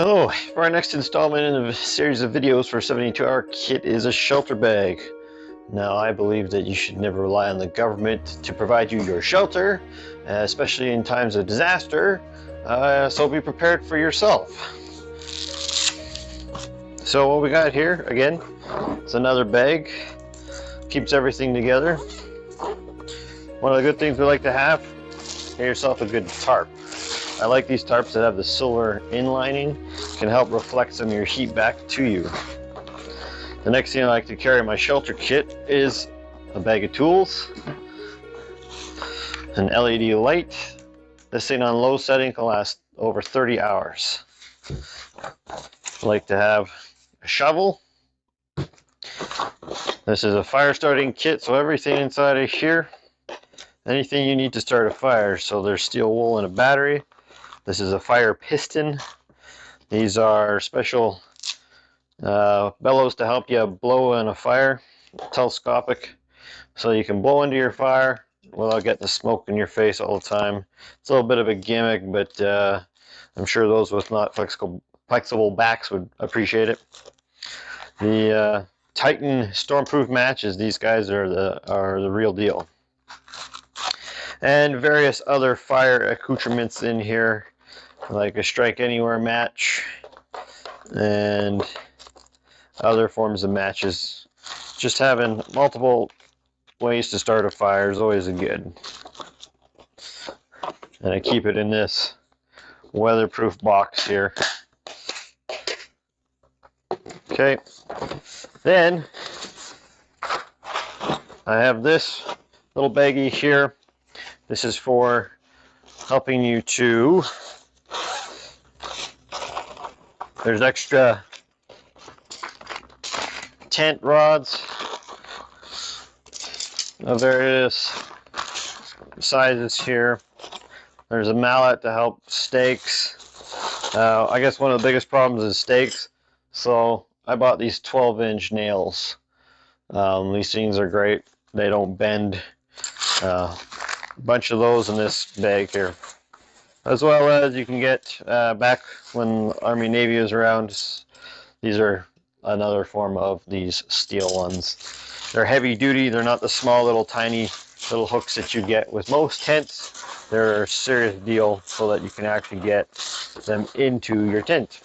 Hello, for our next installment in a series of videos for 72-hour kit is a shelter bag. Now, I believe that you should never rely on the government to provide you your shelter, especially in times of disaster, so be prepared for yourself. So what we got here, again, it's another bag, keeps everything together. One of the good things we like to have, get yourself a good tarp. I like these tarps that have the silver inlining, can help reflect some of your heat back to you. The next thing I like to carry in my shelter kit is a bag of tools, an LED light. This thing on low setting can last over 30 hours. I like to have a shovel. This is a fire starting kit, so everything inside of here, anything you need to start a fire. So there's steel wool and a battery. This is a fire piston. These are special bellows to help you blow in a fire, telescopic, so you can blow into your fire without getting the smoke in your face all the time. It's a little bit of a gimmick, but I'm sure those with not flexible backs would appreciate it. The Titan Stormproof matches, these guys are the real deal. And various other fire accoutrements in here, like a strike anywhere match and other forms of matches. Just having multiple ways to start a fire is always good. And I keep it in this weatherproof box here. Okay, then I have this little baggie here. This is for helping you to, there's extra tent rods of various sizes here. There's a mallet to help stakes. I guess one of the biggest problems is stakes, so I bought these 12-inch nails. These things are great. They don't bend. A bunch of those in this bag here. As well as you can get back when Army Navy is around. These are another form of these steel ones. They're heavy duty. They're not the small little tiny little hooks that you get with most tents. They're a serious deal so that you can actually get them into your tent.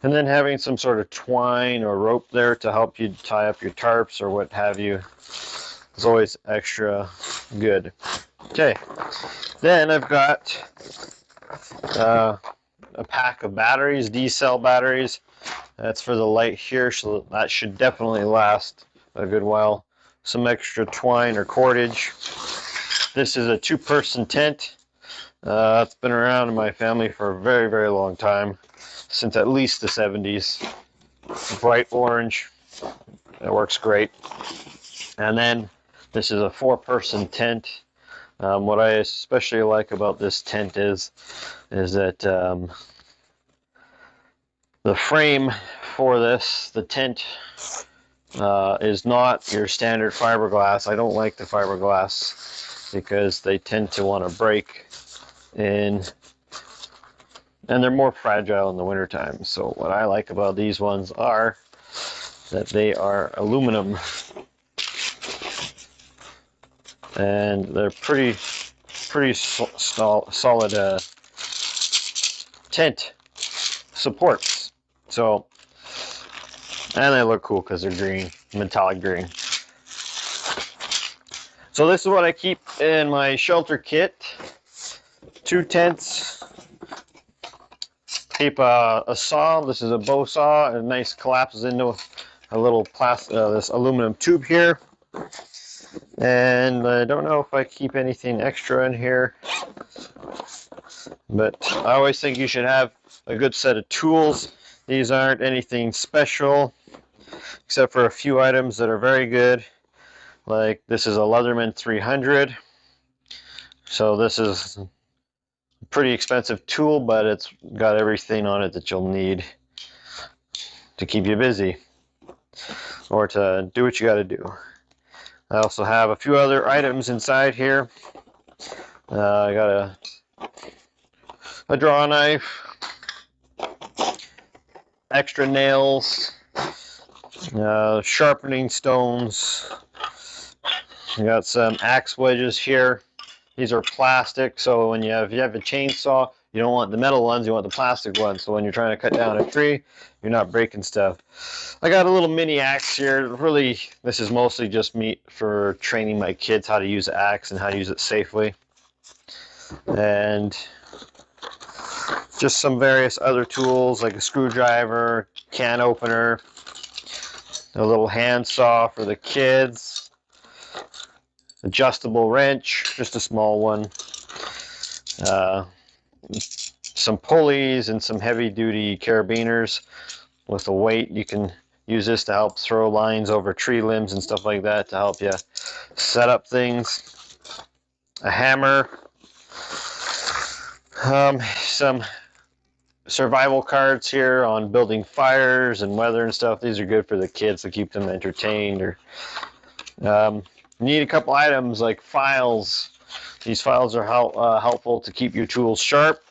And then having some sort of twine or rope there to help you tie up your tarps or what have you is always extra good. Okay, then I've got a pack of batteries, D-cell batteries. That's for the light here, so that should definitely last a good while. Some extra twine or cordage. This is a two-person tent. It's been around in my family for a very, very long time, since at least the 70s. Bright orange. It works great. And then this is a four-person tent. What I especially like about this tent is that the frame for this, the tent, is not your standard fiberglass. I don't like the fiberglass because they tend to want to break and they're more fragile in the wintertime. So what I like about these ones are that they are aluminum. And they're pretty solid tent supports. So, and they look cool because they're green, metallic green. So this is what I keep in my shelter kit. 2 tents. Keep a saw. This is a bow saw. It nice collapses into a little this aluminum tube here. And I don't know if I keep anything extra in here, but I always think you should have a good set of tools. These aren't anything special, except for a few items that are very good. Like this is a Leatherman 300. So this is a pretty expensive tool, but it's got everything on it that you'll need to keep you busy or to do what you got to do. I also have a few other items inside here. I got a draw knife, extra nails, sharpening stones. You got some axe wedges here. These are plastic, so when if you have a chainsaw, you don't want the metal ones, you want the plastic ones. So when you're trying to cut down a tree, you're not breaking stuff. I got a little mini axe here. Really, this is mostly just me for training my kids how to use the axe and how to use it safely. And just some various other tools like a screwdriver, can opener, a little hand saw for the kids, adjustable wrench, just a small one, some pulleys and some heavy-duty carabiners with a weight. You can use this to help throw lines over tree limbs and stuff like that to help you set up things. A hammer, some survival cards here on building fires and weather and stuff. These are good for the kids to keep them entertained. Or you need a couple items like files. These files are helpful to keep your tools sharp.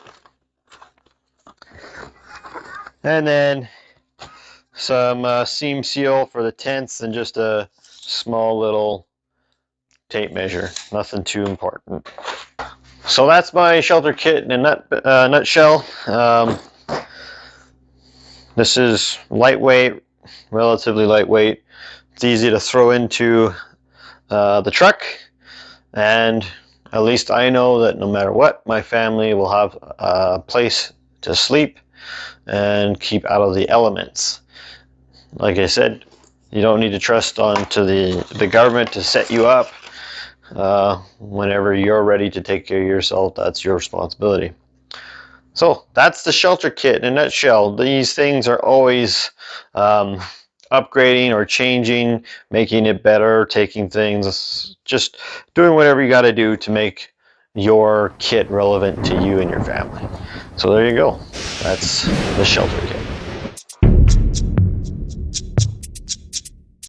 And then some seam seal for the tents and just a small little tape measure. Nothing too important. So that's my shelter kit in a nutshell. This is lightweight, relatively lightweight. It's easy to throw into the truck, and at least I know that no matter what, my family will have a place to sleep and keep out of the elements. Like I said, you don't need to trust onto the government to set you up. Whenever you're ready to take care of yourself, that's your responsibility. So that's the shelter kit in a nutshell. These things are always upgrading or changing, making it better, taking things, just doing whatever you got to do to make your kit relevant to you and your family. So there you go. That's the shelter kit.